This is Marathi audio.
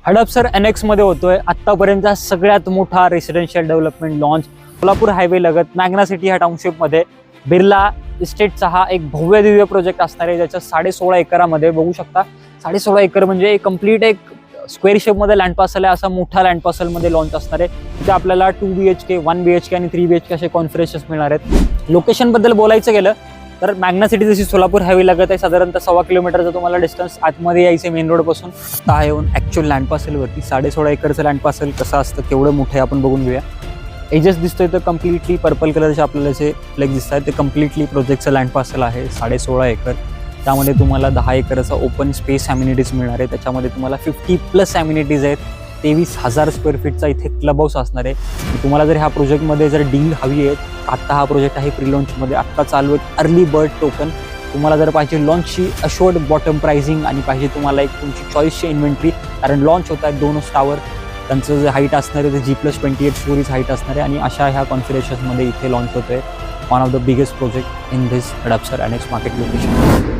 हडपसर NX मध्ये होतोय आतापर्यंतचा सगळ्यात मोठा residential development launch Solapur highway लगत मॅग्ना सिटी ह्या टाउनशिप मध्ये बिर्ला इस्टेटचा हा एक भव्य दिव्य प्रोजेक्ट असणार आहे, ज्याच्या 16.5 एकरामध्ये बघू शकता. 16.5 एकर म्हणजे कम्प्लीट एक स्क्वेअर शेप मध्ये लँड पार्सल आहे. असा मोठा लँड पार्सल मध्ये लॉन्च असणार आहे. तिथे आपल्याला 2 BHK 1 BHK आणि 3 BHK असे कॉन्फिगरेशन्स मिळणार आहेत. लोकेशन बद्दल बोलायचं गेलं तर मॅग्ना सिटी जशी सोलापूर हायवे लागत आहे, साधारणतः 1.25 किलोमीटरचा तुम्हाला डिस्टन्स आतमध्ये यायचं मेन रोड पासून. आता येऊन ऍक्च्युअल लँड पार्सल वरती 16.5 एकरचं लँड पार्सल कसं असतं, केवढं मोठं आहे आपण बघून घेऊया. एजेस दिसतोय तर कम्प्लिटली पर्पल कलरचे आपल्याला जे फ्लेक्स दिसत आहेत ते कम्प्लिटली प्रोजेक्टचं लँड पार्सल आहे. 16.5 एकर, त्यामध्ये तुम्हाला 10 एकरचा ओपन स्पेस ॲम्युनिटीज मिळणार आहे. त्याच्यामध्ये तुम्हाला 50+ ॲम्युनिटीज आहेत. 23,000 स्क्वेअर फीटचा इथे क्लब हाऊस असणार आहे. तुम्हाला जर ह्या प्रोजेक्टमध्ये जर डील हवी आहे, आत्ता हा प्रोजेक्ट आहे प्री लॉन्चमध्ये, आत्ता चालू आहे अर्ली बर्ड टोकन. तुम्हाला जर पाहिजे लॉन्चची अशोर्ड बॉटम प्राइसिंग आणि पाहिजे तुम्हाला एक तुमची चॉईसची इन्व्हेंटरी, कारण लॉन्च होत आहेत 2 टावर, त्यांचं जे हाईट असणार आहे ते G+28 स्टोरीज हाईट असणार आहे. आणि अशा ह्या कॉन्फिगरेशन्समध्ये इथे लॉन्च होतोय one of the biggest project in this Hadapsar NX market location.